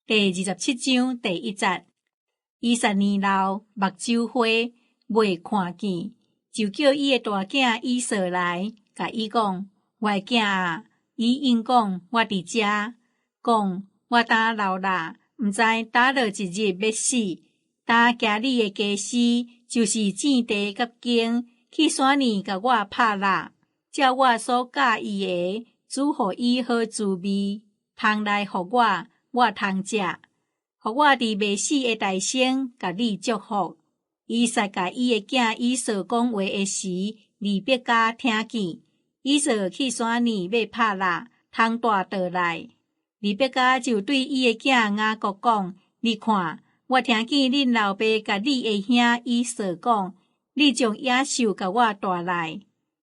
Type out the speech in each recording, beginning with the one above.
第27章第1節。以撒年老，目睭花，袂看見，就叫伊的大囝以掃來，甲伊講：我的囝啊，伊應講我佇遮，講我擔老啦，毋知倒落一日要死，擔家裡的家私，就是糋地甲羹，去山裡甲我拍蠟，照我所教伊的，煮互伊好滋味，烘來互我通食。互我佇未死的代先，甲你祝福。以撒甲伊的囝以掃講話的時，利百加聽見。以掃去山裡要拍蠟，通大倒來。利百加就對伊的囝雅各講：你看，我聽見恁老爸甲你的兄以掃講，你將野獸甲我帶來，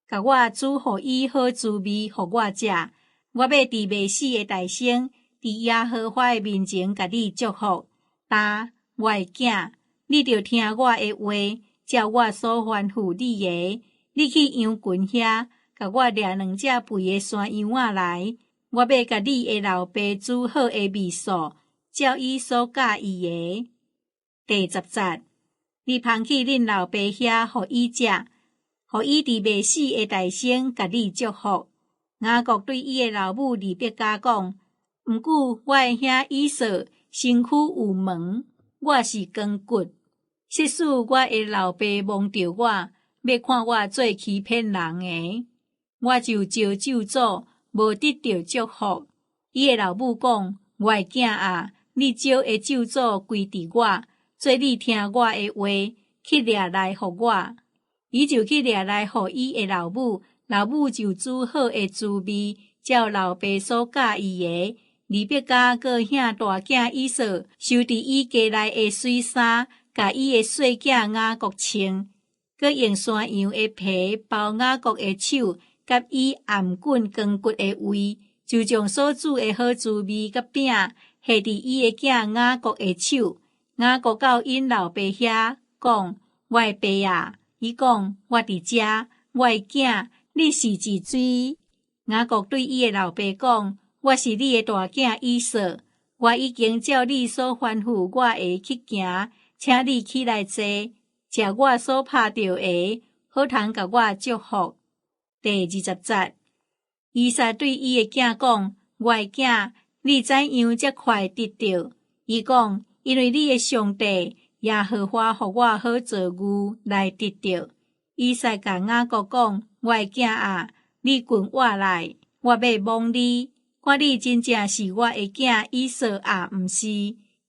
甲我煮互伊好滋味，互我食。我要佇未死的代先，佇耶和華的面前甲你祝福。答，我的囝，你着聽我的話，照我所吩咐你的，你去羊群遐，甲我掠2隻肥的山羊仔來。我要甲你的老爸煮好的味素，照伊所教伊的。第10節，你捧去恁老爸遐，互伊食，互伊佇未死的代先，甲你祝福。雅各對伊的老母利百加講：毋過我的兄以掃身軀有毛，我是光骨。即使我的老爸望着我，要看我做欺騙人的，我就招咒詛，無得到祝福。伊的老母講：我的囝啊，你招的咒詛歸佇我，做你聽我的話，去掠來互我。伊就去掠來互伊的老母，老母就煮好的滋味，照老爸所教伊的。利百加閣兄大囝以掃收佇伊家內的水衫，甲伊的細囝雅各穿，閣用山羊的皮包雅各的手，甲伊頷頸光骨的位，就將所煮的好滋味甲餅下佇伊的囝雅各的手。雅各到因老爸遐，講：我的爸啊！伊講：我佇遮，我的囝，你是佇水？雅各對伊的老爸講：我是你的大囝以掃，我已經照你所吩咐我的去行，請你起來坐，食我所拍着的，好通甲我祝福。第20節，以撒對伊的囝講：我的囝，你怎樣這快得到？伊講：因為你的上帝耶和華予我好造牛來得到。以撒甲雅各講：我的囝啊，你滾活來，我要摸你。看你真正是我的囝以掃啊，毋是？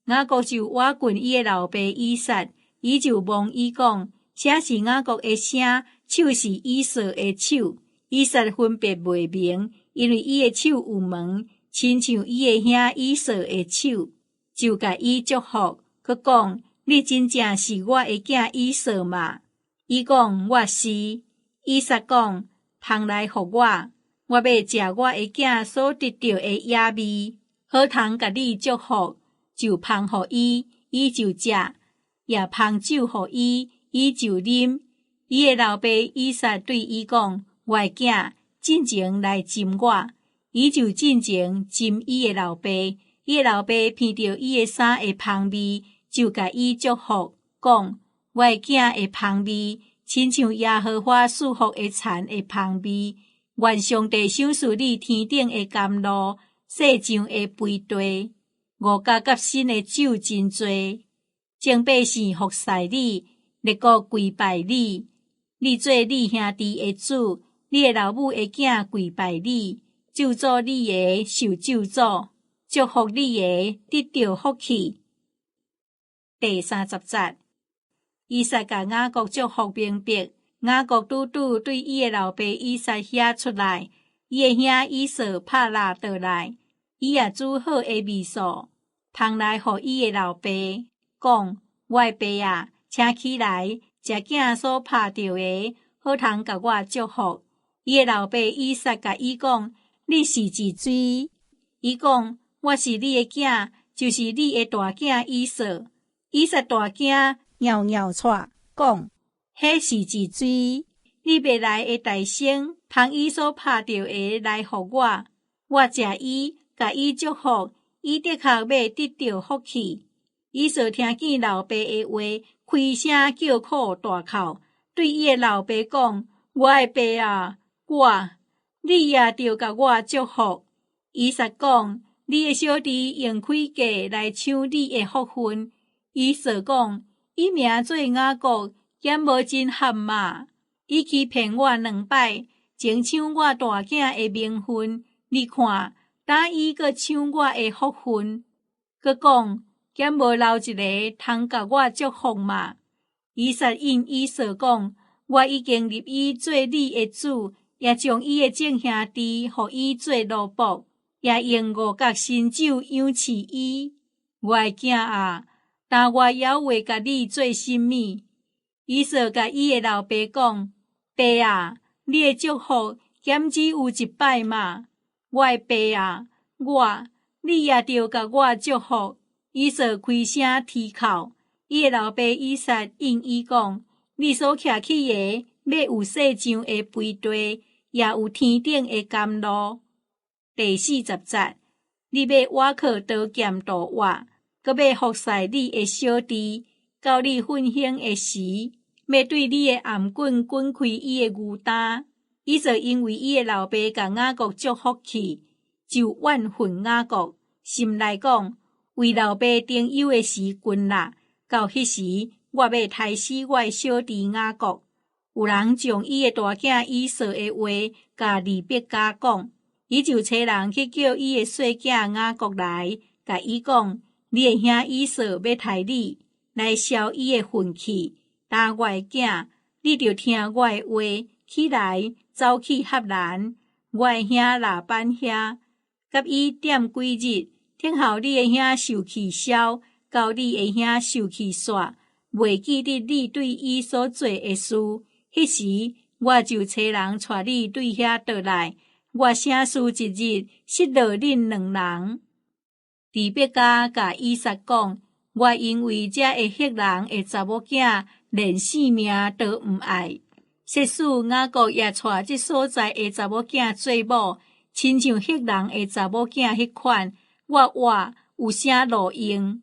雅各就挖滾伊的老爸以撒，伊就問伊講：啥是雅各的聲？手是以掃的手。以撒分別袂明，因為伊的手有毛，親像伊的兄以掃的手，就甲伊祝福，佮講：你真正是我的囝以掃嘛？伊講：我是。以撒講：捧來互我。我要食我的囝所得到的野味，好通甲你祝福，就捧互伊，伊就食；也捧酒互伊，伊就啉。伊的老爸以撒對伊講：我的囝，進前來浸我。伊就進前浸伊的老爸，伊的老爸闻到伊的衫的香味，就甲伊祝福，講：我的囝的香味，親像耶和華賜福的田的香味。願上帝賞賜你天頂的甘露，世上的肥地，五加甲新的酒真多，眾百姓服侍你，列國跪拜你。你做你兄弟的主，你的老母的囝跪拜你，咒詛你的受咒詛，祝福你的得到福氣。第30節，以撒甲雅各祝福明白。雅各拄對伊的老爸以撒遐出來，伊的兄以掃拍蠟倒來，伊也煮好的味素，捧來互伊的老爸，講：我的爸啊，請起來，食囝所拍着的，好通甲我祝福。伊的老爸以撒甲伊講：你是佇水？伊講：我是你的囝，就是你的大囝以掃。以撒大囝搖搖掣，講：迄是佇水，你未來的代先，捧伊所拍着的來互我，我食伊，甲伊祝福，伊的确要得到福气。以扫听见老爸的话，开声叫苦大哭，对伊的老爸讲：我的爸啊，你也着甲我祝福。以撒讲：你的小弟用开价来抢你的福分。以扫讲：伊名做雅各，减无真合嘛。伊欺骗我2摆，前抢我大囝的名分。你看，打伊阁抢我的福分，阁讲减无留一个通甲我祝福嘛。以撒应以扫讲：我已经立伊做你的主，也将伊的众兄弟互伊做奴仆，也用5角新酒养饲伊。我的囝啊，但我还会甲你做甚物？以扫甲伊的老爸讲：爸啊，你的祝福减只有1摆嘛。我的爸啊，你也着甲我祝福。以扫开声啼哭，伊的老爸以撒应伊讲：你所徛起的要有世上的肥地，也有天顶的甘露。第40节，你要倚靠刀剑度活，阁要服侍你的小弟，到你愤恨的时，要对你的颔棍滚开伊的牛担。以扫因为伊的老爸甲雅各祝福去，就怨恨雅各，心内讲：为老爸丁忧的时近啦，到迄时我要杀死我的小弟雅各。有人将伊的大囝以扫的话甲利百加讲，伊就找人去叫伊的细囝雅各来，甲伊讲：你的兄以扫要杀你，来消伊的愤气。但我的囝，你着听我的话，起来走去合兰，我的兄拉班遐，甲伊点几日，等候你的兄受气消，到你的兄受气煞，袂记得你对伊所做的事。迄时我就找人带你对遐倒来，我省事一日，失落恁2人。利百加甲以撒讲：我因为这会赫人的查某囝，连性命都毋爱。即使雅各也带这所在的查某囝做某，亲像赫人的查某囝迄款，我有啥路用？